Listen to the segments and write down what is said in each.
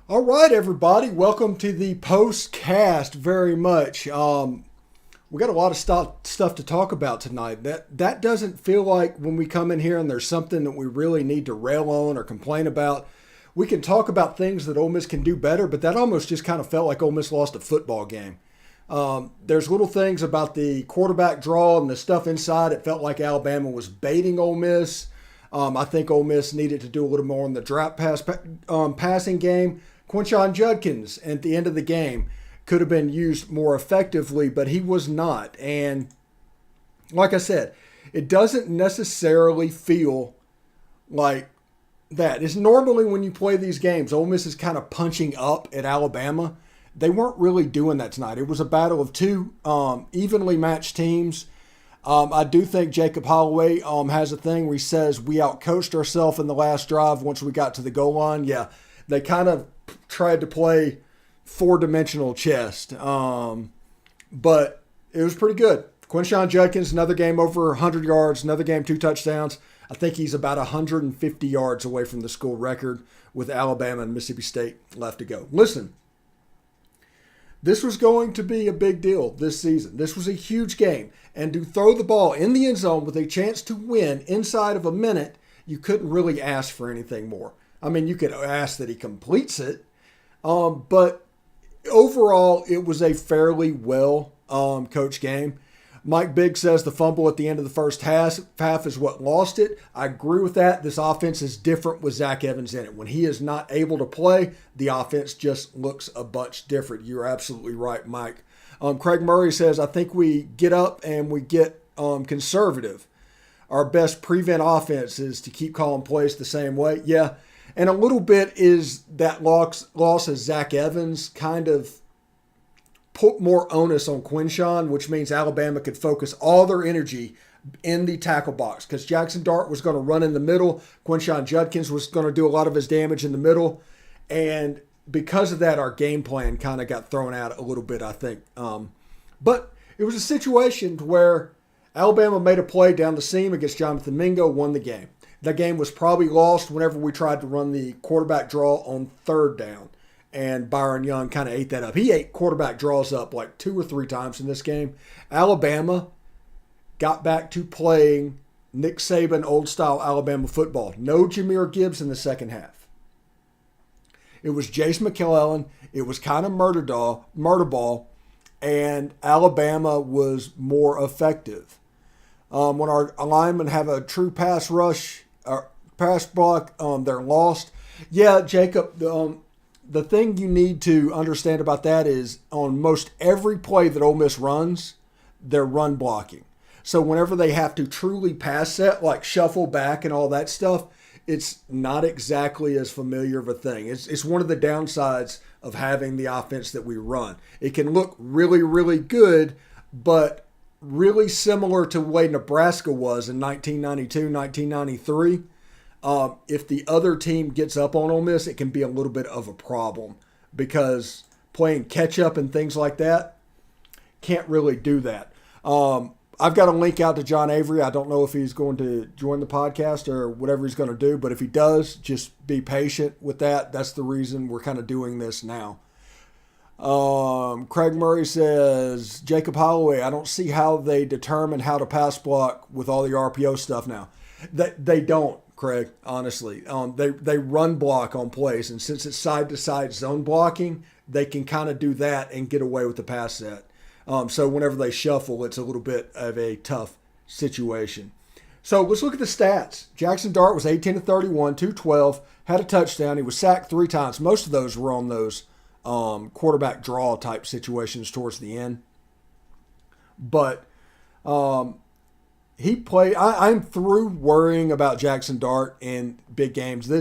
All right, everybody, welcome to the postcast. Very much. We got a lot of stuff to talk about tonight. That doesn't feel like when we come in here and there's something that we really need to rail on or complain about. We can talk about things that Ole Miss can do better, but that almost just kind of felt like Ole Miss lost a football game. There's little things about the quarterback draw and the stuff inside. It felt like Alabama was baiting Ole Miss. I think Ole Miss needed to do a little more in the drop passing game. Quinshon Judkins at the end of the game could have been used more effectively, but he was not. And like I said, it doesn't necessarily feel like that. It's normally when you play these games, Ole Miss is kind of punching up at Alabama. They weren't really doing that tonight. It was a battle of two evenly matched teams. I do think Jacob Holloway has a thing where he says we outcoached ourselves in the last drive once we got to the goal line. Yeah, they kind of tried to play four-dimensional chess, but it was pretty good. Quinshon Judkins, another game over 100 yards, another game 2 touchdowns. I think he's about 150 yards away from the school record with Alabama and Mississippi State left to go. Listen, this was going to be a big deal this season. This was a huge game. And to throw the ball in the end zone with a chance to win inside of a minute, you couldn't really ask for anything more. I mean, you could ask that he completes it, but overall, it was a fairly well coached game. Mike Biggs says the fumble at the end of the first half is what lost it. I agree with that. This offense is different with Zach Evans in it. When he is not able to play, the offense just looks a bunch different. You're absolutely right, Mike. Craig Murray says, I think we get up and we get conservative. Our best prevent offense is to keep calling plays the same way. Yeah, and a little bit is that loss of Zach Evans kind of put more onus on Quinshon, which means Alabama could focus all their energy in the tackle box because Jackson Dart was going to run in the middle. Quinshon Judkins was going to do a lot of his damage in the middle. And because of that, our game plan kind of got thrown out a little bit, I think. But it was a situation where Alabama made a play down the seam against Jonathan Mingo, won the game. That game was probably lost whenever we tried to run the quarterback draw on third down. And Byron Young kind of ate that up. He ate quarterback draws up like 2 or 3 times in this game. Alabama got back to playing Nick Saban old-style Alabama football. No Jahmyr Gibbs in the second half. It was Jace McClellan. It was kind of murder ball, and Alabama was more effective. When our linemen have a true pass rush, or pass block, they're lost. Yeah, Jacob, the thing you need to understand about that is on most every play that Ole Miss runs, they're run blocking. So whenever they have to truly pass set, like shuffle back and all that stuff, it's not exactly as familiar of a thing. It's one of the downsides of having the offense that we run. It can look really, really good, but really similar to the way Nebraska was in 1992, 1993. If the other team gets up on Ole Miss, it can be a little bit of a problem because playing catch up and things like that can't really do that. I've got a link out to John Avery. I don't know if he's going to join the podcast or whatever he's going to do, but if he does, just be patient with that. That's the reason we're kind of doing this now. Craig Murray says, Jacob Holloway, I don't see how they determine how to pass block with all the RPO stuff now. They don't, Craig, honestly. They run block on plays, and since it's side-to-side zone blocking, they can kind of do that and get away with the pass set. So whenever they shuffle, it's a little bit of a tough situation. So let's look at the stats. Jackson Dart was 18 to 31, 212, had a touchdown. He was sacked 3 times. Most of those were on those quarterback draw type situations towards the end. But he played. I'm through worrying about Jackson Dart in big games.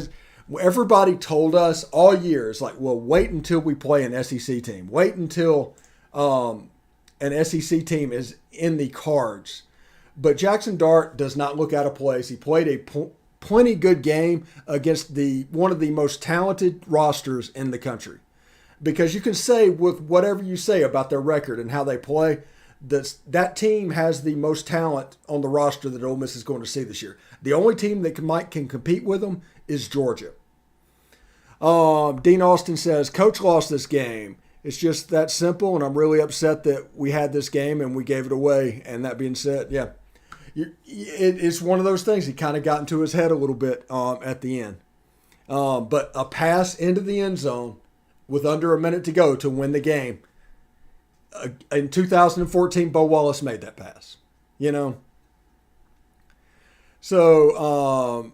Everybody told us all year, it's like, well, wait until we play an SEC team. Wait until an SEC team is in the cards. But Jackson Dart does not look out of place. He played a plenty good game against one of the most talented rosters in the country. Because you can say with whatever you say about their record and how they play, that team has the most talent on the roster that Ole Miss is going to see this year. The only team that can compete with them is Georgia. Dean Austin says, Coach lost this game. It's just that simple, and I'm really upset that we had this game and we gave it away. And that being said, yeah, it's one of those things. He kind of got into his head a little bit at the end. But a pass into the end zone with under a minute to go to win the game. In 2014, Bo Wallace made that pass. So,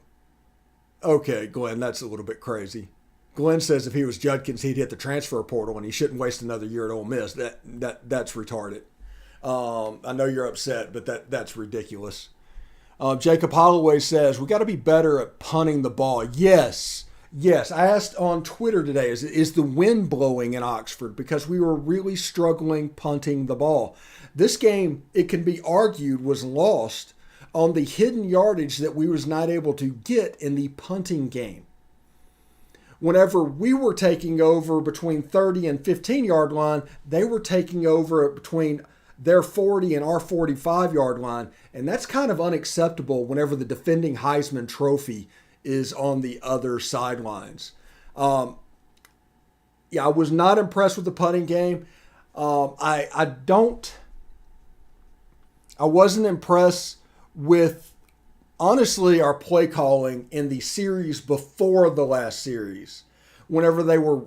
okay, Glenn, that's a little bit crazy. Glenn says if he was Judkins, he'd hit the transfer portal and he shouldn't waste another year at Ole Miss. That's retarded. I know you're upset, but that's ridiculous. Jacob Holloway says we got to be better at punting the ball. Yes. I asked on Twitter today, is the wind blowing in Oxford? Because we were really struggling punting the ball. This game, it can be argued, was lost on the hidden yardage that we was not able to get in the punting game. Whenever we were taking over between 30 and 15-yard line, they were taking over between their 40 and our 45-yard line. And that's kind of unacceptable whenever the defending Heisman Trophy is on the other sidelines. I was not impressed with the punting game. I wasn't impressed with, honestly, our play calling in the series before the last series, whenever they were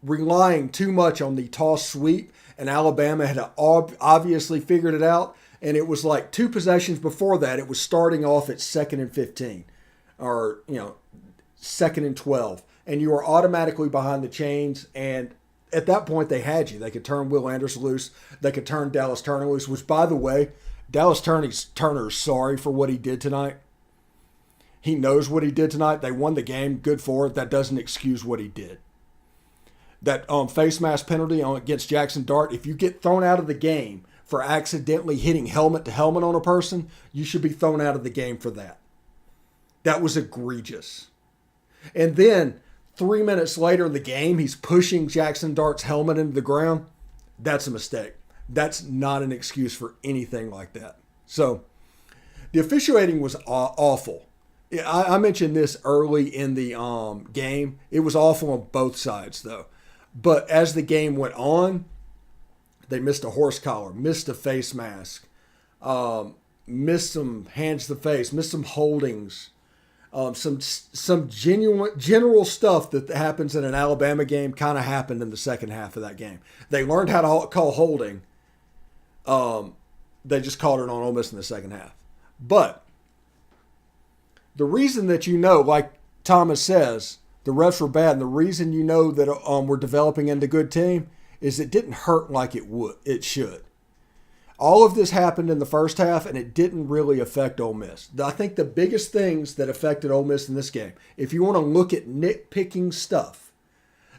relying too much on the toss sweep, and Alabama had obviously figured it out, and it was like 2 possessions before that, it was starting off at 2nd and 15, or 2nd and 12, and you were automatically behind the chains, and at that point they had you. They could turn Will Anderson loose, they could turn Dallas Turner loose, which, by the way, Dallas Turner's sorry for what he did tonight. He knows what he did tonight. They won the game. Good for it. That doesn't excuse what he did. That face mask penalty against Jackson Dart, if you get thrown out of the game for accidentally hitting helmet to helmet on a person, you should be thrown out of the game for that. That was egregious. And then 3 minutes later in the game, he's pushing Jackson Dart's helmet into the ground. That's a mistake. That's not an excuse for anything like that. So the officiating was awful. I mentioned this early in the game. It was awful on both sides, though. But as the game went on, they missed a horse collar, missed a face mask, missed some hands to the face, missed some holdings, some genuine general stuff that happens in an Alabama game kind of happened in the second half of that game. They learned how to call holding. They just called it on Ole Miss in the second half. But the reason that like Thomas says, the refs were bad, and the reason that we're developing into a good team is it didn't hurt like it should. All of this happened in the first half, and it didn't really affect Ole Miss. I think the biggest things that affected Ole Miss in this game, if you want to look at nitpicking stuff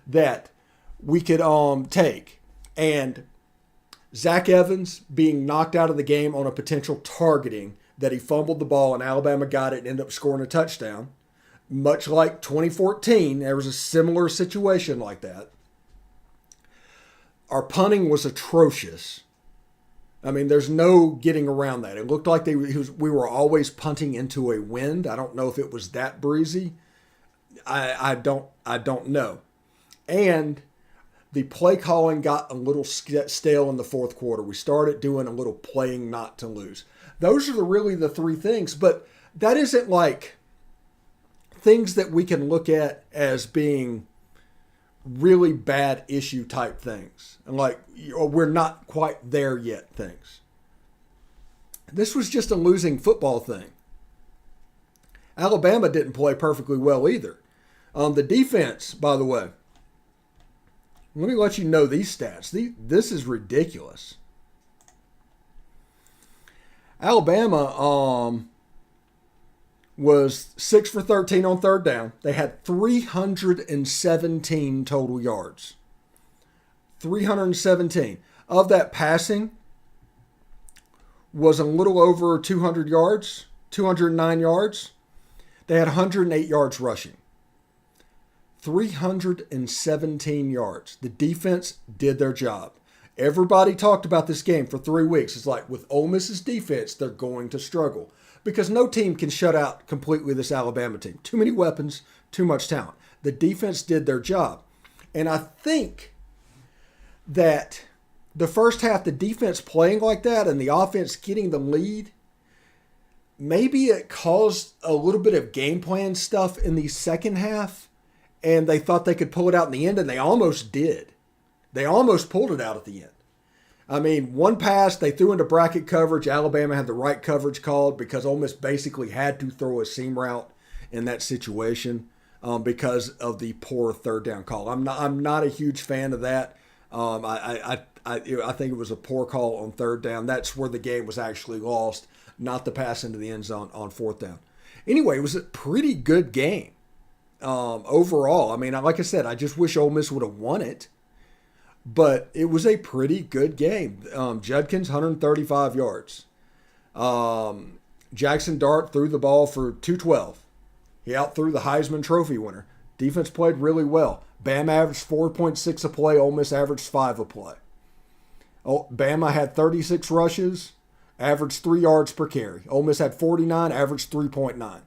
that we could take, and Zach Evans being knocked out of the game on a potential targeting that he fumbled the ball and Alabama got it and ended up scoring a touchdown. Much like 2014, there was a similar situation like that. Our punting was atrocious. I mean, there's no getting around that. It looked like we were always punting into a wind. I don't know if it was that breezy. I don't know. And the play calling got a little stale in the fourth quarter. We started doing a little playing not to lose. Those are really the 3 things. But that isn't like things that we can look at as being really bad issue type things. And like, we're not quite there yet things. This was just a losing football thing. Alabama didn't play perfectly well either. The defense, by the way, let me let you know these stats. This is ridiculous. Alabama was 6 for 13 on third down. They had 317 total yards. 317. Of that, passing was a little over 200 yards, 209 yards. They had 108 yards rushing. 317 yards. The defense did their job. Everybody talked about this game for 3 weeks. It's like, with Ole Miss's defense, they're going to struggle. Because no team can shut out completely this Alabama team. Too many weapons, too much talent. The defense did their job. And I think that the first half, the defense playing like that and the offense getting the lead, maybe it caused a little bit of game plan stuff in the second half, and they thought they could pull it out in the end, and they almost did. They almost pulled it out at the end. I mean, one pass, they threw into bracket coverage. Alabama had the right coverage called because Ole Miss basically had to throw a seam route in that situation because of the poor third down call. I'm not a huge fan of that. I think it was a poor call on third down. That's where the game was actually lost, not the pass into the end zone on fourth down. Anyway, it was a pretty good game overall. I mean, like I said, I just wish Ole Miss would have won it. But it was a pretty good game. Judkins, 135 yards. Jackson Dart threw the ball for 212. He outthrew the Heisman Trophy winner. Defense played really well. Bama averaged 4.6 a play. Ole Miss averaged 5 a play. Bama had 36 rushes, averaged 3 yards per carry. Ole Miss had 49, averaged 3.9.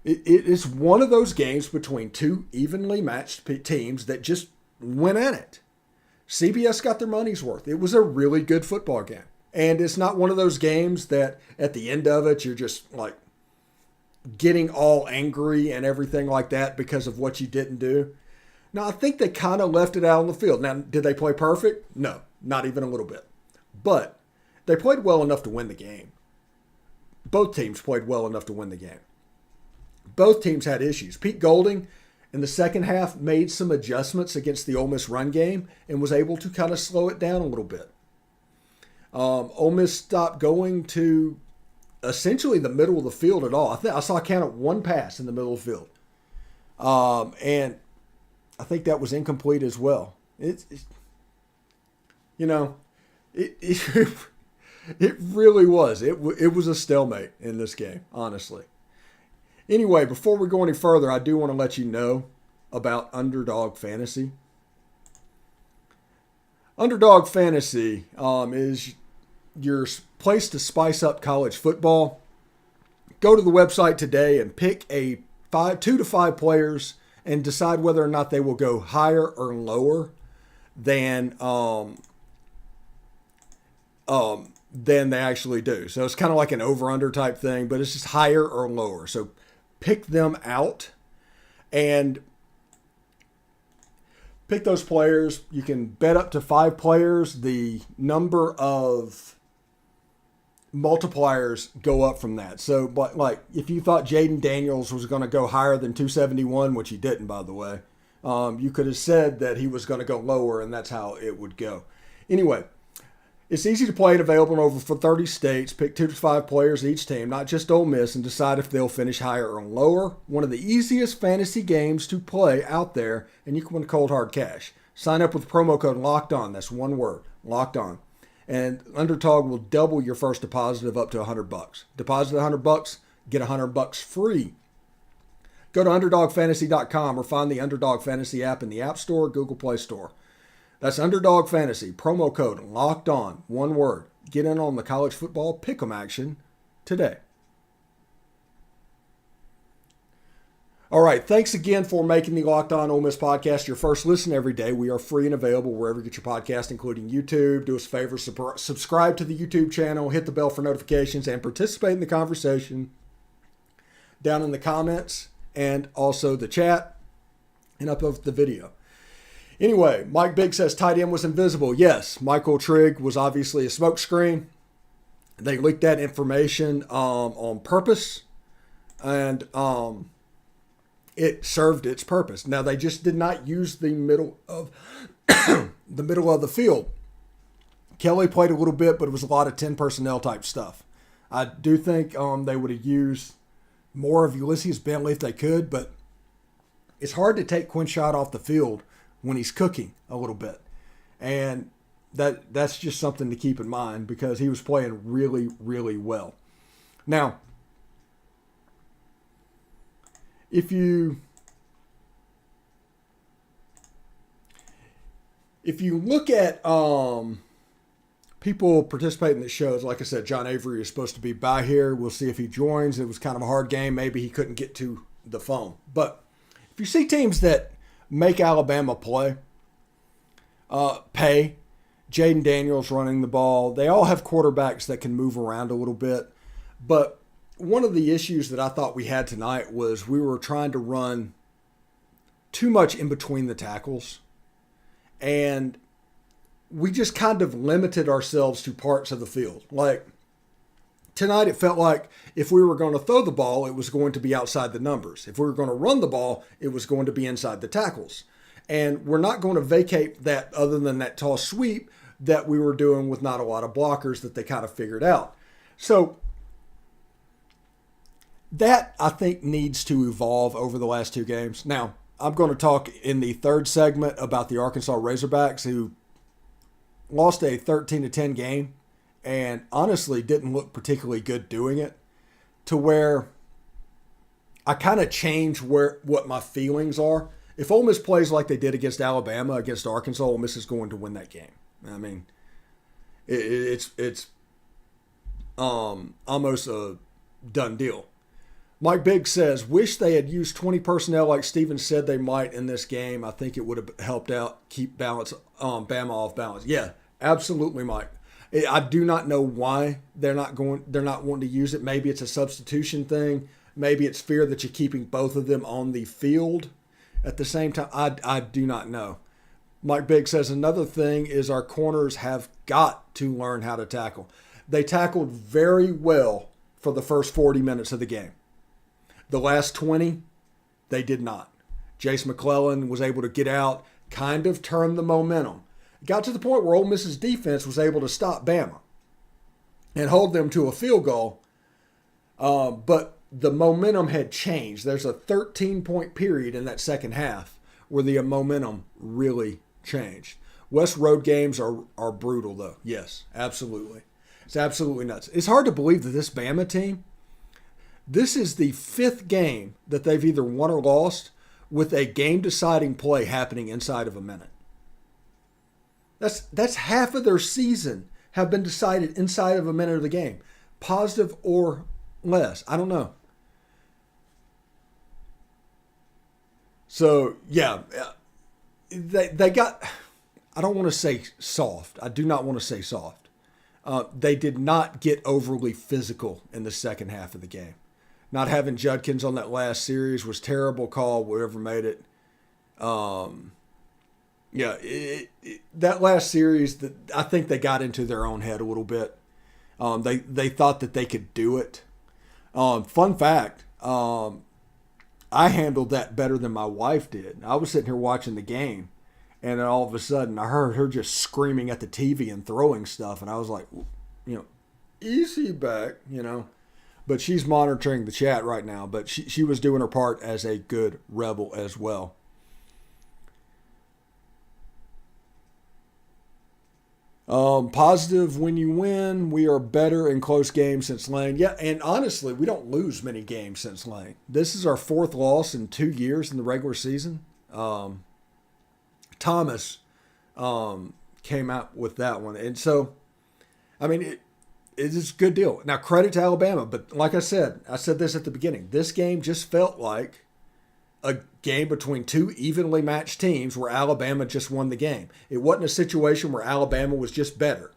It is one of those games between two evenly matched teams that just went at it. CBS got their money's worth. It was a really good football game. And it's not one of those games that at the end of it, you're just like getting all angry and everything like that because of what you didn't do. Now, I think they kind of left it out on the field. Now, did they play perfect? No, not even a little bit. But they played well enough to win the game. Both teams played well enough to win the game. Both teams had issues. Pete Golding, in the second half, made some adjustments against the Ole Miss run game and was able to kind of slow it down a little bit. Ole Miss stopped going to essentially the middle of the field at all. I saw a count of one pass in the middle of the field. And I think that was incomplete as well. It really was. It was a stalemate in this game, honestly. Anyway, before we go any further, I do want to let you know about Underdog Fantasy. Underdog Fantasy is your place to spice up college football. Go to the website today and pick 2 to 5 players and decide whether or not they will go higher or lower than they actually do. So it's kind of like an over-under type thing, but it's just higher or lower. So pick them out and pick those players. You can bet up to 5 players. The number of multipliers go up from that. So, but like if you thought Jaden Daniels was going to go higher than 271, which he didn't, by the way, you could have said that he was going to go lower, and that's how it would go. Anyway, it's easy to play and available in over 30 states. Pick 2 to 5 players each team, not just Ole Miss, and decide if they'll finish higher or lower. One of the easiest fantasy games to play out there, and you can win cold hard cash. Sign up with promo code LOCKEDON. That's one word, locked on. And Underdog will double your first deposit of up to $100. Deposit $100, get $100 free. Go to UnderdogFantasy.com or find the Underdog Fantasy app in the App Store or Google Play Store. That's Underdog Fantasy, promo code locked on, one word. Get in on the college football pick'em action today. All right, thanks again for making the Locked On Ole Miss podcast your first listen every day. We are free and available wherever you get your podcast, including YouTube. Do us a favor, subscribe to the YouTube channel, hit the bell for notifications, and participate in the conversation down in the comments and also the chat and up of the video. Anyway, Mike Bigg says tight end was invisible. Yes, Michael Trigg was obviously a smokescreen. They leaked that information on purpose, and it served its purpose. Now, they just did not use the middle of the field. Kelly played a little bit, but it was a lot of 10 personnel type stuff. I do think they would have used more of Ulysses Bentley if they could, but it's hard to take Quinshot off the field when he's cooking a little bit. And that's just something to keep in mind because he was playing really, really well. Now, if you look at people participating in the shows, like I said, John Avery is supposed to be by here. We'll see if he joins. It was kind of a hard game. Maybe he couldn't get to the phone. But if you see teams that make Alabama pay, Jaden Daniels running the ball, they all have quarterbacks that can move around a little bit. But one of the issues that I thought we had tonight was we were trying to run too much in between the tackles. And we just kind of limited ourselves to parts of the field. Like tonight, it felt like if we were going to throw the ball, it was going to be outside the numbers. If we were going to run the ball, it was going to be inside the tackles. And we're not going to vacate that other than that toss sweep that we were doing with not a lot of blockers that they kind of figured out. So that, I think, needs to evolve over the last two games. Now, I'm going to talk in the third segment about the Arkansas Razorbacks, who lost a 13-10 game and honestly didn't look particularly good doing it, to where I kind of change what my feelings are. If Ole Miss plays like they did against Alabama, against Arkansas, Ole Miss is going to win that game. I mean, it's almost a done deal. Mike Biggs says, wish they had used 20 personnel like Steven said they might in this game. I think it would have helped out, keep balance, Bama off balance. Yeah, absolutely, Mike. I do not know why they're not wanting to use it. Maybe it's a substitution thing. Maybe it's fear that you're keeping both of them on the field at the same time. I do not know. Mike Biggs says another thing is our corners have got to learn how to tackle. They tackled very well for the first 40 minutes of the game. The last 20, they did not. Jace McClellan was able to get out, kind of turn the momentum. It got to the point where Ole Miss's defense was able to stop Bama and hold them to a field goal, but the momentum had changed. There's a 13-point period in that second half where the momentum really changed. West road games are brutal, though. Yes, absolutely. It's absolutely nuts. It's hard to believe that this Bama team, this is the fifth game that they've either won or lost with a game-deciding play happening inside of a minute. That's half of their season have been decided inside of a minute of the game, positive or less. I don't know. So, yeah, they got, I don't want to say soft. I do not want to say soft. They did not get overly physical in the second half of the game. Not having Judkins on that last series was terrible call, whoever made it. That last series, I think they got into their own head a little bit. They thought that they could do it. Fun fact, I handled that better than my wife did. I was sitting here watching the game, and then all of a sudden I heard her just screaming at the TV and throwing stuff, and I was like, easy back, But she's monitoring the chat right now, but she was doing her part as a good rebel as well. Positive when you win. We are better in close games since Lane. Yeah, and honestly, we don't lose many games since Lane. This is our fourth loss in 2 years in the regular season. Thomas came out with that one. And so, I mean, it is a good deal. Now, credit to Alabama, but like I said this at the beginning. This game just felt like a game between two evenly matched teams where Alabama just won the game. It wasn't a situation where Alabama was just better.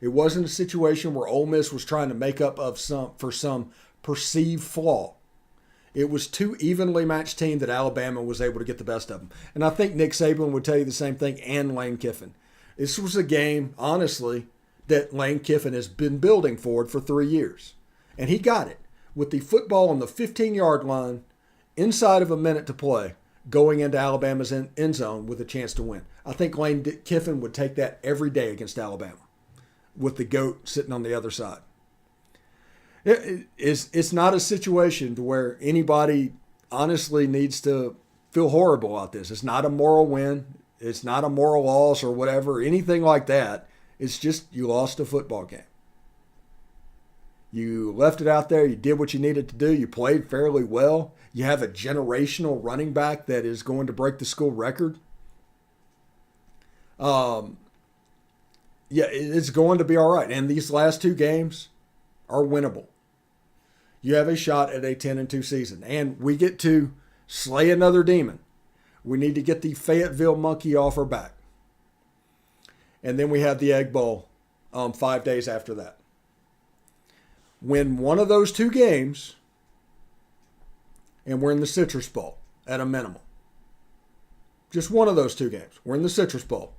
It wasn't a situation where Ole Miss was trying to make up for some perceived flaw. It was two evenly matched teams that Alabama was able to get the best of them. And I think Nick Saban would tell you the same thing, and Lane Kiffin. This was a game, honestly, that Lane Kiffin has been building for 3 years. And he got it with the football on the 15-yard line inside of a minute to play, going into Alabama's end zone with a chance to win. I think Lane Kiffin would take that every day against Alabama with the GOAT sitting on the other side. It's not a situation to where anybody honestly needs to feel horrible about this. It's not a moral win. It's not a moral loss or whatever, anything like that. It's just you lost a football game. You left it out there. You did what you needed to do. You played fairly well. You have a generational running back that is going to break the school record. It's going to be all right. And these last two games are winnable. You have a shot at a 10-2 season. And we get to slay another demon. We need to get the Fayetteville monkey off our back. And then we have the Egg Bowl 5 days after that. Win one of those two games, and we're in the Citrus Bowl at a minimum. Just one of those two games. We're in the Citrus Bowl.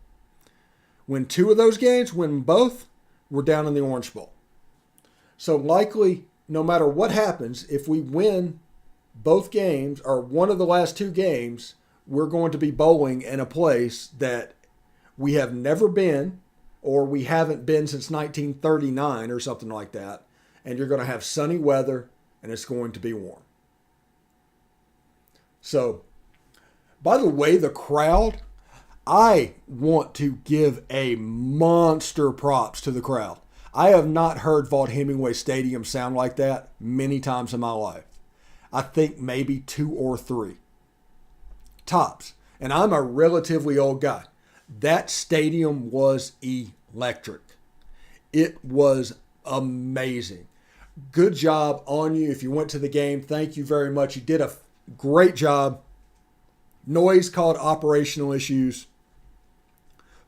Win two of those games, win both, we're down in the Orange Bowl. So likely, no matter what happens, if we win both games or one of the last two games, we're going to be bowling in a place that we have never been, or we haven't been since 1939 or something like that. And you're going to have sunny weather, and it's going to be warm. So, by the way, the crowd, I want to give a monster props to the crowd. I have not heard Vaught Hemingway Stadium sound like that many times in my life. I think maybe 2 or 3 tops. And I'm a relatively old guy. That stadium was electric. It was amazing. Good job on you. If you went to the game, thank you very much. You did a great job. Noise caused operational issues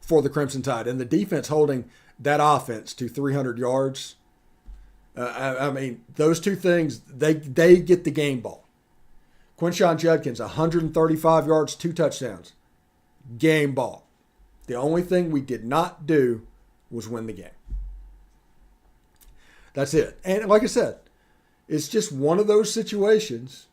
for the Crimson Tide. And the defense holding that offense to 300 yards. I mean, those two things, they get the game ball. Quinshon Judkins, 135 yards, 2 touchdowns. Game ball. The only thing we did not do was win the game. That's it. And like I said, it's just one of those situations.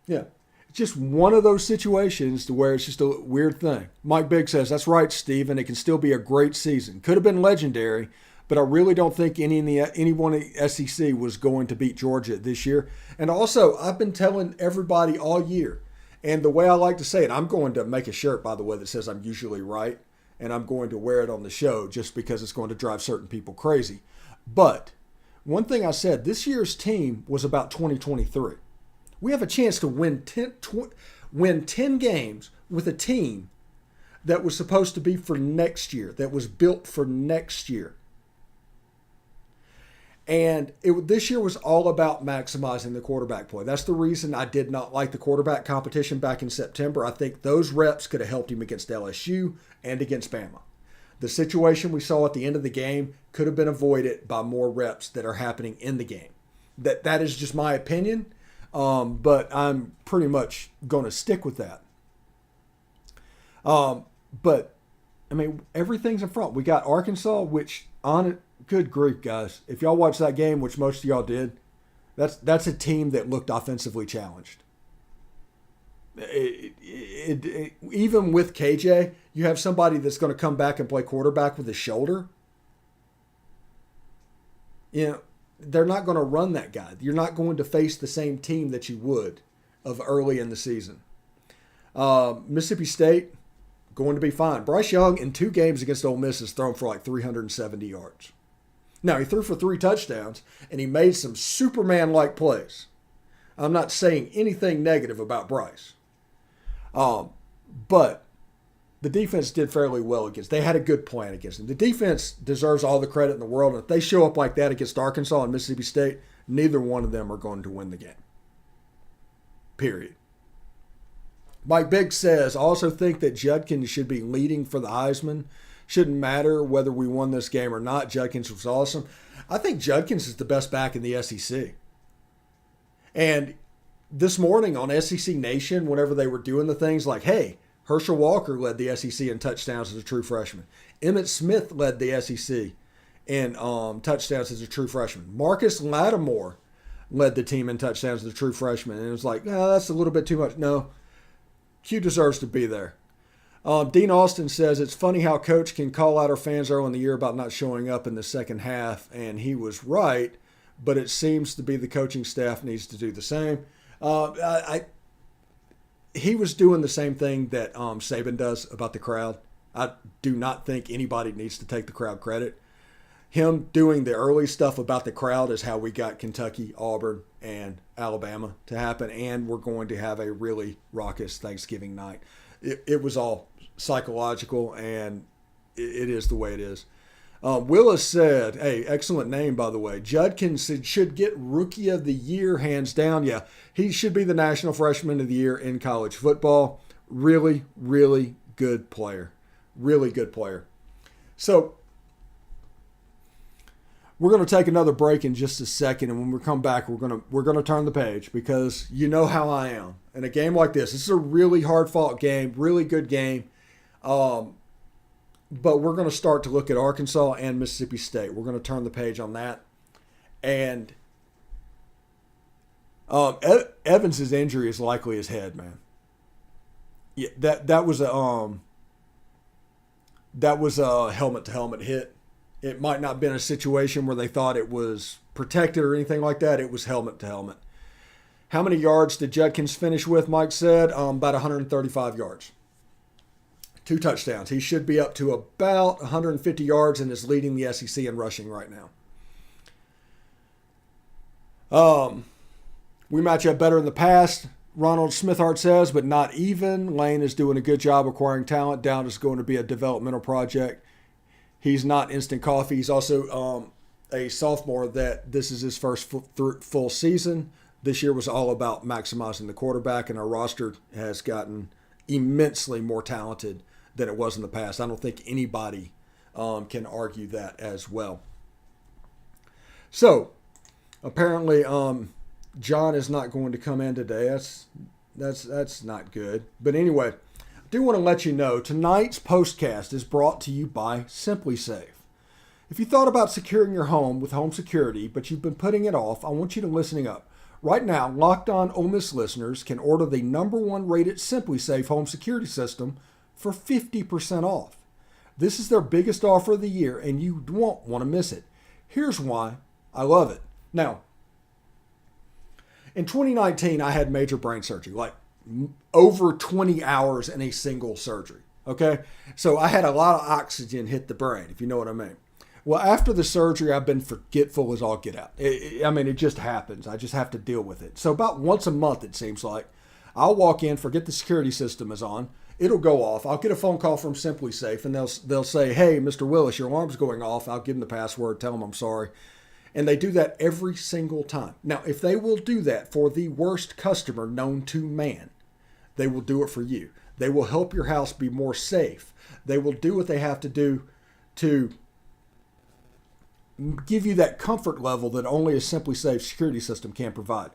Yeah. It's just one of those situations to where it's just a weird thing. Mike Bigg says, that's right, Steven. It can still be a great season. Could have been legendary, but I really don't think anyone in the SEC was going to beat Georgia this year. And also, I've been telling everybody all year, and the way I like to say it, I'm going to make a shirt, by the way, that says I'm usually right, and I'm going to wear it on the show just because it's going to drive certain people crazy. But one thing I said, this year's team was about 2023. We have a chance to win 10 games with a team that was supposed to be for next year, that was built for next year. And this year was all about maximizing the quarterback play. That's the reason I did not like the quarterback competition back in September. I think those reps could have helped him against LSU and against Bama. The situation we saw at the end of the game could have been avoided by more reps that are happening in the game. That is just my opinion, but I'm pretty much going to stick with that. But, I mean, everything's in front. We got Arkansas, which on it, good grief, guys. If y'all watched that game, which most of y'all did, that's a team that looked offensively challenged. Even with KJ, you have somebody that's going to come back and play quarterback with his shoulder. You know, they're not going to run that guy. You're not going to face the same team that you would of early in the season. Mississippi State, going to be fine. Bryce Young, in 2 games against Ole Miss, has thrown for like 370 yards. Now, he threw for 3 touchdowns, and he made some Superman-like plays. I'm not saying anything negative about Bryce. But the defense did fairly well against. They had a good plan against him. The defense deserves all the credit in the world. And if they show up like that against Arkansas and Mississippi State, neither one of them are going to win the game. Period. Mike Bigg says, I also think that Judkins should be leading for the Heisman. Shouldn't matter whether we won this game or not. Judkins was awesome. I think Judkins is the best back in the SEC. And this morning on SEC Nation, whenever they were doing the things like, hey, Herschel Walker led the SEC in touchdowns as a true freshman. Emmitt Smith led the SEC in touchdowns as a true freshman. Marcus Lattimore led the team in touchdowns as a true freshman. And it was like, no, that's a little bit too much. No, Q deserves to be there. Dean Austin says, it's funny how Coach can call out our fans early in the year about not showing up in the second half, and he was right, but it seems to be the coaching staff needs to do the same. He was doing the same thing that Saban does about the crowd. I do not think anybody needs to take the crowd credit. Him doing the early stuff about the crowd is how we got Kentucky, Auburn, and Alabama to happen, and we're going to have a really raucous Thanksgiving night. It was all psychological, and it is the way it is. Willis said, hey, excellent name, by the way. Judkins should get Rookie of the Year, hands down. Yeah, he should be the National Freshman of the Year in college football. Really, really good player. Really good player. So, we're going to take another break in just a second, and when we come back, we're going to turn the page because you know how I am. In a game like this is a really hard-fought game, really good game. But we're going to start to look at Arkansas and Mississippi State. We're going to turn the page on that. And Evans' injury is likely his head, man. Yeah, that was a helmet-to-helmet hit. It might not have been a situation where they thought it was protected or anything like that. It was helmet-to-helmet. How many yards did Judkins finish with, Mike said? About 135 yards. 2 touchdowns. He should be up to about 150 yards and is leading the SEC in rushing right now. We match up better in the past, Ronald Smithart says, but not even. Lane is doing a good job acquiring talent. Down is going to be a developmental project. He's not instant coffee. He's also a sophomore that this is his first full season. This year was all about maximizing the quarterback, and our roster has gotten immensely more talented than it was in the past. I don't think anybody can argue that as well. So, apparently, John is not going to come in today. That's not good. But anyway, I do want to let you know tonight's postcast is brought to you by SimpliSafe. If you thought about securing your home with home security, but you've been putting it off, I want you to listen up. Right now, Locked On Ole Miss listeners can order the #1 rated SimpliSafe home security system for 50% off. This is their biggest offer of the year, and you won't want to miss it. Here's why I love it. Now, in 2019, I had major brain surgery, like over 20 hours in a single surgery. Okay? So I had a lot of oxygen hit the brain, if you know what I mean. Well, after the surgery, I've been forgetful as all get out. It just happens. I just have to deal with it. So about once a month, it seems like, I'll walk in, forget the security system is on. It'll go off. I'll get a phone call from SimpliSafe, and they'll say, hey, Mr. Willis, your alarm's going off. I'll give them the password, tell them I'm sorry. And they do that every single time. Now, if they will do that for the worst customer known to man, they will do it for you. They will help your house be more safe. They will do what they have to do to give you that comfort level that only a SimpliSafe security system can provide.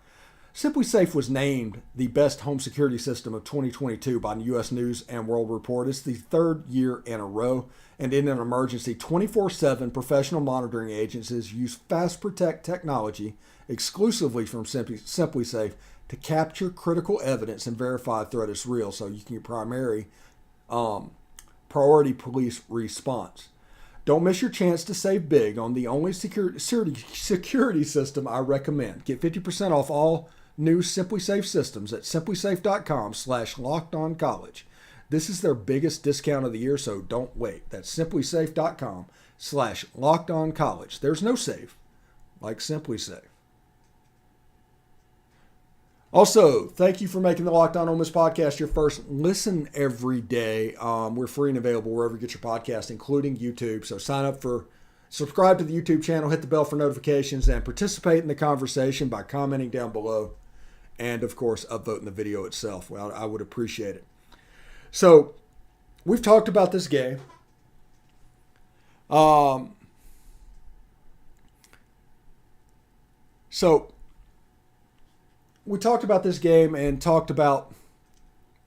SimpliSafe was named the best home security system of 2022 by the U.S. News and World Report. It's the 3rd year in a row. And in an emergency, 24/7 professional monitoring agencies use Fast Protect technology exclusively from SimpliSafe to capture critical evidence and verify a threat is real, so you can get priority police response. Don't miss your chance to save big on the only security system I recommend. Get 50% off all new SimpliSafe systems at simplisafe.com/lockedoncollege. This is their biggest discount of the year, so don't wait. That's simplisafe.com/lockedoncollege. There's no safe like SimpliSafe. Also, thank you for making the Locked On Ole Miss podcast your first listen every day. We're free and available wherever you get your podcast, including YouTube. So subscribe to the YouTube channel, hit the bell for notifications, and participate in the conversation by commenting down below. And, of course, upvoting the video itself. Well, I would appreciate it. So, we've talked about this game. We talked about this game and talked about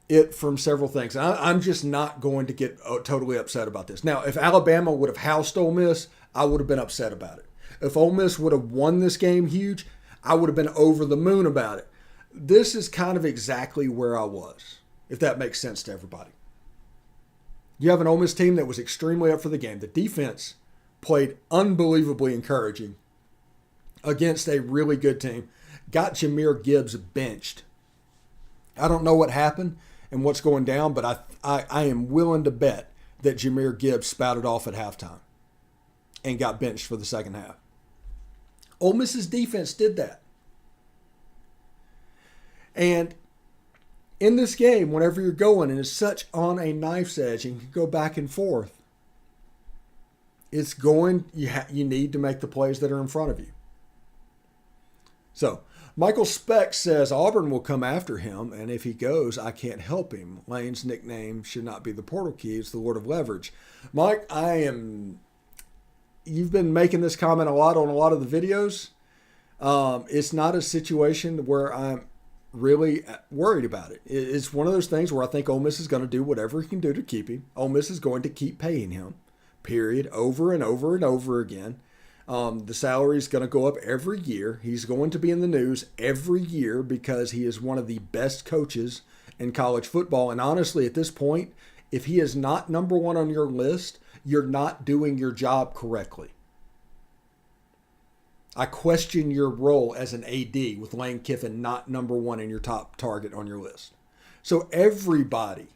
it from several things. I'm just not going to get totally upset about this. Now, if Alabama would have housed Ole Miss, I would have been upset about it. If Ole Miss would have won this game huge, I would have been over the moon about it. This is kind of exactly where I was, if that makes sense to everybody. You have an Ole Miss team that was extremely up for the game. The defense played unbelievably encouraging against a really good team. Got Jahmyr Gibbs benched. I don't know what happened and what's going down, but I am willing to bet that Jahmyr Gibbs spouted off at halftime and got benched for the second half. Ole Miss's defense did that. And in this game, whenever you're going and it's such on a knife's edge and you can go back and forth, you need to make the plays that are in front of you. So Michael Speck says Auburn will come after him, and if he goes, I can't help him. Lane's nickname should not be the portal key; it's the Lord of Leverage. Mike, you've been making this comment a lot on a lot of the videos. It's not a situation where I'm really worried about it. It's one of those things where I think Ole Miss is going to do whatever he can do to keep him. Ole Miss is going to keep paying him, period, over and over and over again. The salary is going to go up every year. He's going to be in the news every year because he is one of the best coaches in college football. And honestly, at this point, if he is not number one on your list, you're not doing your job correctly. I question your role as an AD with Lane Kiffin not number one in your top target on your list. So everybody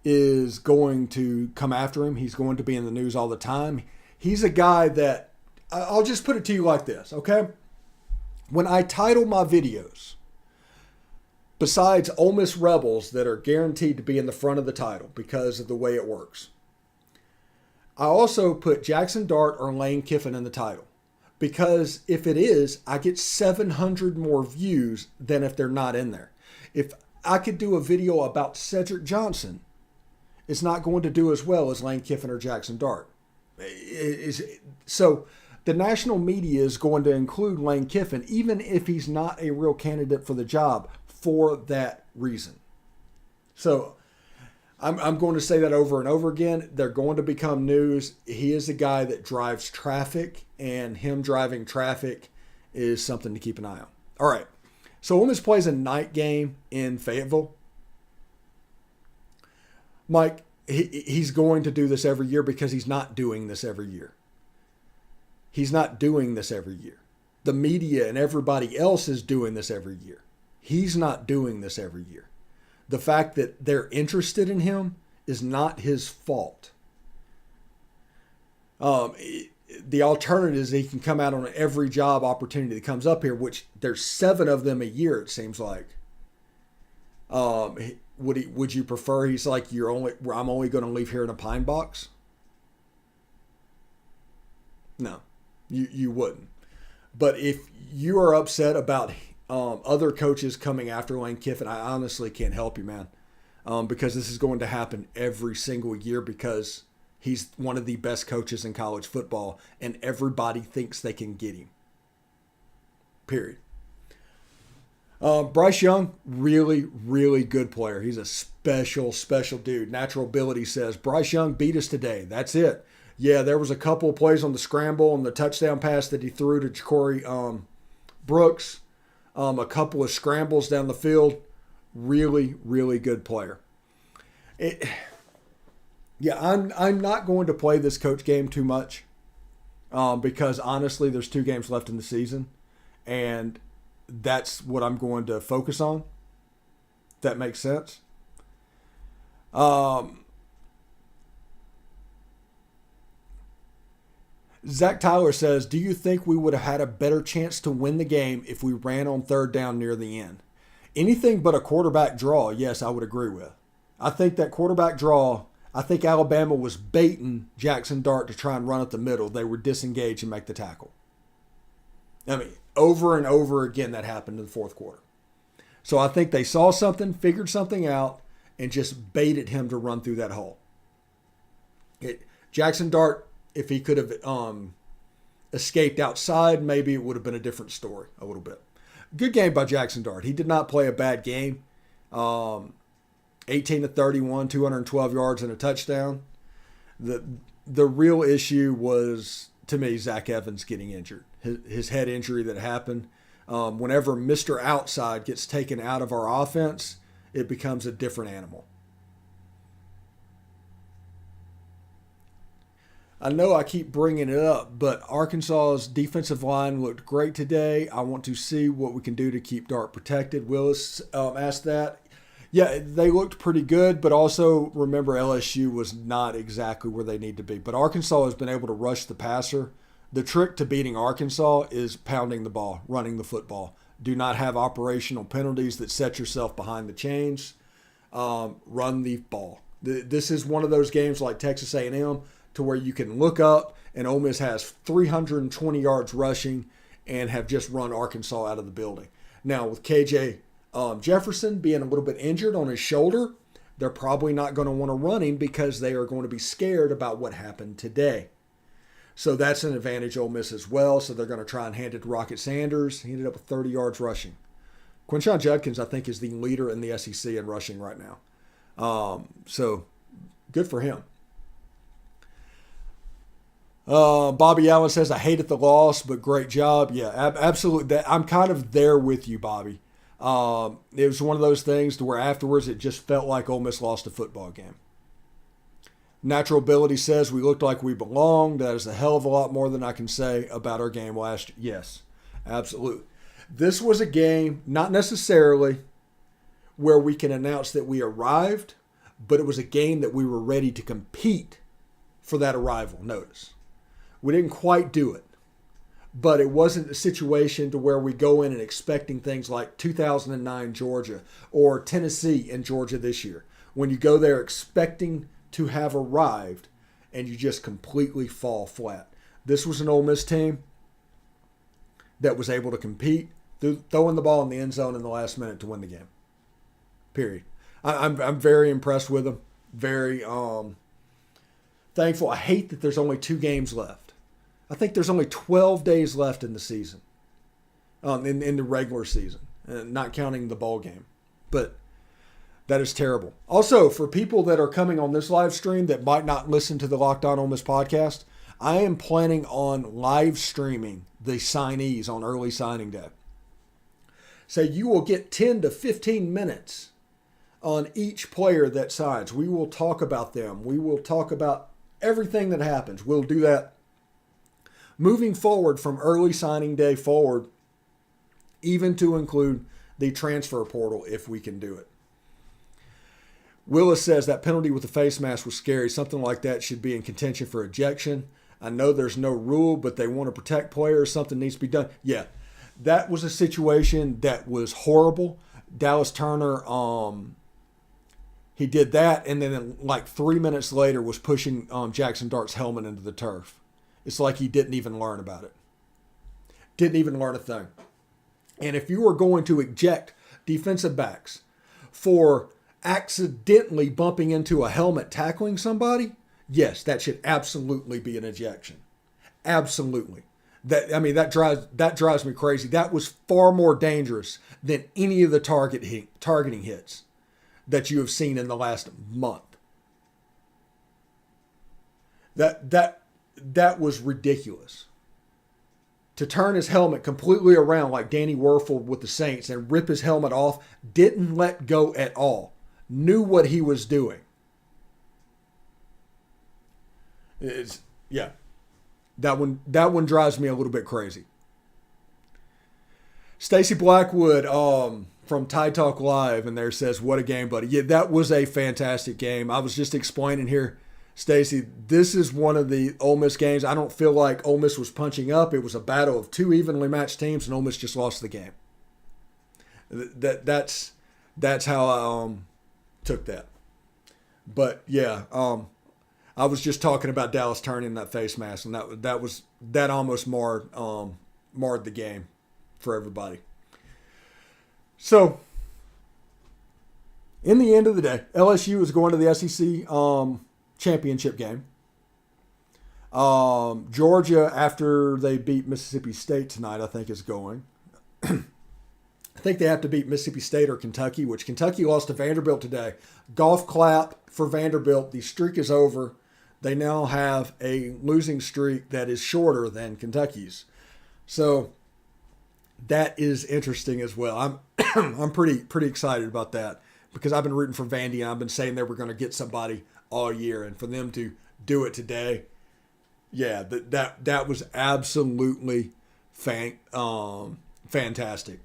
is going to come after him. He's going to be in the news all the time. He's a guy that, I'll just put it to you like this, okay? When I title my videos, besides Ole Miss Rebels that are guaranteed to be in the front of the title because of the way it works, I also put Jackson Dart or Lane Kiffin in the title because if it is, I get 700 more views than if they're not in there. If I could do a video about Cedric Johnson, it's not going to do as well as Lane Kiffin or Jackson Dart. So the national media is going to include Lane Kiffin, even if he's not a real candidate for the job, for that reason. So I'm going to say that over and over again. They're going to become news. He is a guy that drives traffic, and him driving traffic is something to keep an eye on. All right. So Ole Miss plays a night game in Fayetteville. Mike, he's going to do this every year because he's not doing this every year. He's not doing this every year. The media and everybody else is doing this every year. He's not doing this every year. The fact that they're interested in him is not his fault. The alternative is he can come out on every job opportunity that comes up here, which there's 7 of them a year, it seems like. Would you prefer he's like, I'm only going to leave here in a pine box? No, you wouldn't. But if you are upset about other coaches coming after Lane Kiffin, I honestly can't help you, man, because this is going to happen every single year because he's one of the best coaches in college football, and everybody thinks they can get him. Period. Bryce Young, really, really good player. He's a special dude. Natural Ability says, Bryce Young beat us today. That's it. Yeah, there was a couple of plays on the scramble and the touchdown pass that he threw to Ja'Cory Brooks. A couple of scrambles down the field. Really, really good player. I'm not going to play this coach game too much because honestly, there's 2 games left in the season, and that's what I'm going to focus on. If that makes sense. Zach Tyler says, do you think we would have had a better chance to win the game if we ran on 3rd down near the end? Anything but a quarterback draw, yes, I would agree with. I think that quarterback draw, I think Alabama was baiting Jackson Dart to try and run up the middle. They were disengaged and make the tackle. I mean, over and over again that happened in the 4th quarter. So I think they saw something, figured something out, and just baited him to run through that hole. Jackson Dart, if he could have escaped outside, maybe it would have been a different story a little bit. Good game by Jackson Dart. He did not play a bad game. 18 to 31, 212 yards and a touchdown. The real issue was, to me, Zach Evans getting injured. His head injury that happened. Whenever Mr. Outside gets taken out of our offense, it becomes a different animal. I know I keep bringing it up, but Arkansas's defensive line looked great today. I want to see what we can do to keep Dart protected. Willis asked that. Yeah, they looked pretty good, but also remember LSU was not exactly where they need to be. But Arkansas has been able to rush the passer. The trick to beating Arkansas is pounding the ball, running the football. Do not have operational penalties that set yourself behind the chains. Run the ball. This is one of those games like Texas A&M to where you can look up and Ole Miss has 320 yards rushing and have just run Arkansas out of the building. Now, with KJ Jefferson being a little bit injured on his shoulder, they're probably not going to want to run him because they are going to be scared about what happened today. So that's an advantage Ole Miss as well. So they're going to try and hand it to Rocket Sanders. He ended up with 30 yards rushing. Quinshon Judkins, I think, is the leader in the SEC in rushing right now. So good for him. Bobby Allen says, I hated the loss, but great job. Yeah, absolutely. I'm kind of there with you, Bobby. It was one of those things to where afterwards it just felt like Ole Miss lost a football game. Natural Ability says we looked like we belonged. That is a hell of a lot more than I can say about our game last year. Yes, absolutely. This was a game, not necessarily where we can announce that we arrived, but it was a game that we were ready to compete for that arrival. Notice, we didn't quite do it, but it wasn't a situation to where we go in and expecting things like 2009 Georgia or Tennessee and Georgia this year. When you go there expecting to have arrived and you just completely fall flat. This was an Ole Miss team that was able to compete, throwing the ball in the end zone in the last minute to win the game. Period. I'm very impressed with them. Very thankful. I hate that there's only 2 games left. I think there's only 12 days left in the season, in the regular season, not counting the bowl game. But that is terrible. Also, for people that are coming on this live stream that might not listen to the Locked On Ole Miss podcast, I am planning on live streaming the signees on early signing day. So you will get 10 to 15 minutes on each player that signs. We will talk about them. We will talk about everything that happens. We'll do that moving forward from early signing day forward, even to include the transfer portal if we can do it. Willis says that penalty with the face mask was scary. Something like that should be in contention for ejection. I know there's no rule, but they want to protect players. Something needs to be done. Yeah, that was a situation that was horrible. Dallas Turner, he did that, and then like 3 minutes later was pushing Jackson Dart's helmet into the turf. It's like he didn't even learn about it. Didn't even learn a thing. And if you are going to eject defensive backs for accidentally bumping into a helmet tackling somebody, yes, that should absolutely be an ejection. Absolutely. That drives me crazy. That was far more dangerous than any of the targeting hits that you have seen in the last month. That was ridiculous. To turn his helmet completely around like Danny Werfel with the Saints and rip his helmet off, didn't let go at all. Knew what he was doing. That one drives me a little bit crazy. Stacy Blackwood from Tide Talk Live and there says, what a game, buddy. Yeah, that was a fantastic game. I was just explaining here, Stacy, this is one of the Ole Miss games. I don't feel like Ole Miss was punching up. It was a battle of 2 evenly matched teams and Ole Miss just lost the game. That's how I took that. But yeah, I was just talking about Dallas turning that face mask, and that almost marred the game for everybody. So, in the end of the day, LSU is going to the SEC championship game. Georgia, after they beat Mississippi State tonight, I think is going. I think they have to beat Mississippi State or Kentucky, which Kentucky lost to Vanderbilt today. Golf clap for Vanderbilt. The streak is over. They now have a losing streak that is shorter than Kentucky's. So that is interesting as well. I'm pretty excited about that because I've been rooting for Vandy and I've been saying they were going to get somebody all year, and for them to do it today, yeah, that was absolutely fantastic.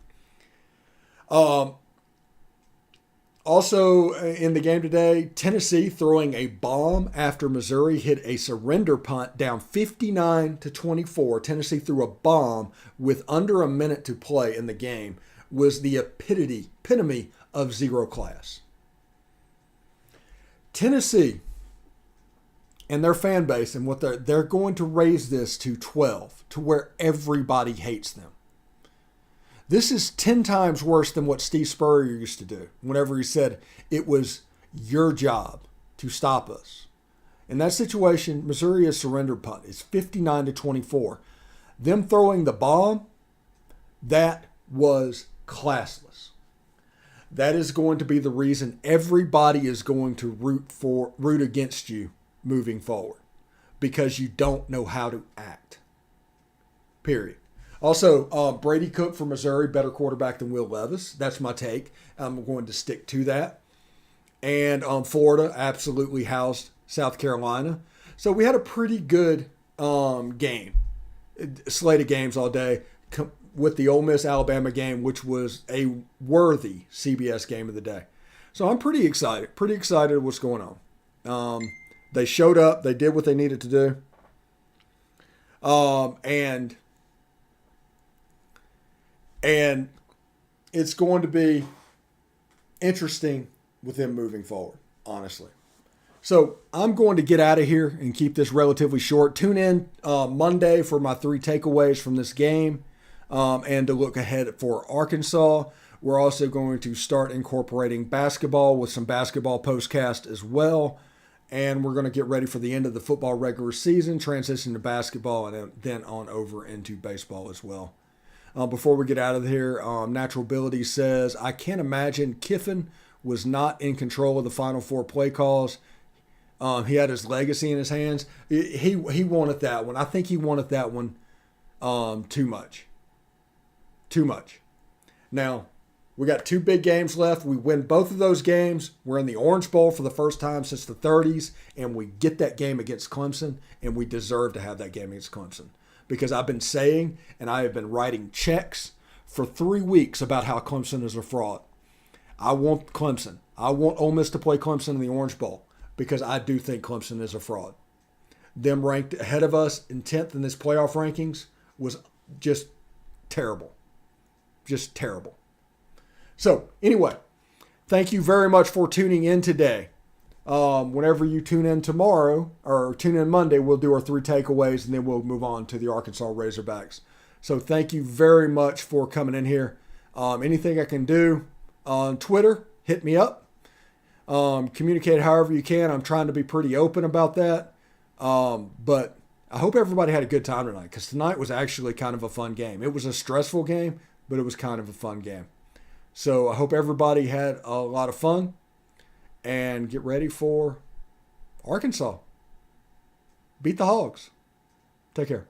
Also in the game today, Tennessee throwing a bomb after Missouri hit a surrender punt down 59-24. Tennessee threw a bomb with under a minute to play in the game. Was the epitome of zero class. Tennessee and their fan base and what they're going to raise this to 12, to where everybody hates them. This is 10 times worse than what Steve Spurrier used to do whenever he said it was your job to stop us. In that situation, Missouri has surrendered punt. It's 59-24. Them throwing the bomb, that was classless. That is going to be the reason everybody is going to root against you moving forward, because you don't know how to act. Period. Also, Brady Cook for Missouri, better quarterback than Will Levis. That's my take. I'm going to stick to that. And Florida absolutely housed South Carolina. So we had a pretty good game. Slate of games all day with the Ole Miss Alabama game, which was a worthy CBS game of the day. So I'm pretty excited. Pretty excited what's going on. They showed up. They did what they needed to do. And it's going to be interesting with them moving forward, honestly. So I'm going to get out of here and keep this relatively short. Tune in Monday for my 3 takeaways from this game and to look ahead for Arkansas. We're also going to start incorporating basketball with some basketball postcast as well. And we're going to get ready for the end of the football regular season, transition to basketball, and then on over into baseball as well. Before we get out of here, Natural Ability says, I can't imagine Kiffin was not in control of the Final Four play calls. He had his legacy in his hands. He wanted that one. I think he wanted that one too much. Too much. Now, we got 2 big games left. We win both of those games. We're in the Orange Bowl for the first time since the 30s, and we get that game against Clemson, and we deserve to have that game against Clemson. Because I've been saying, and I have been writing checks for 3 weeks about how Clemson is a fraud. I want Clemson. I want Ole Miss to play Clemson in the Orange Bowl because I do think Clemson is a fraud. Them ranked ahead of us in 10th in this playoff rankings was just terrible. Just terrible. So, anyway, thank you very much for tuning in today. Whenever you tune in tomorrow or tune in Monday, we'll do our 3 takeaways and then we'll move on to the Arkansas Razorbacks. So thank you very much for coming in here. Anything I can do on Twitter, hit me up. Communicate however you can. I'm trying to be pretty open about that. But I hope everybody had a good time tonight because tonight was actually kind of a fun game. It was a stressful game, but it was kind of a fun game. So I hope everybody had a lot of fun. And get ready for Arkansas. Beat the Hogs. Take care.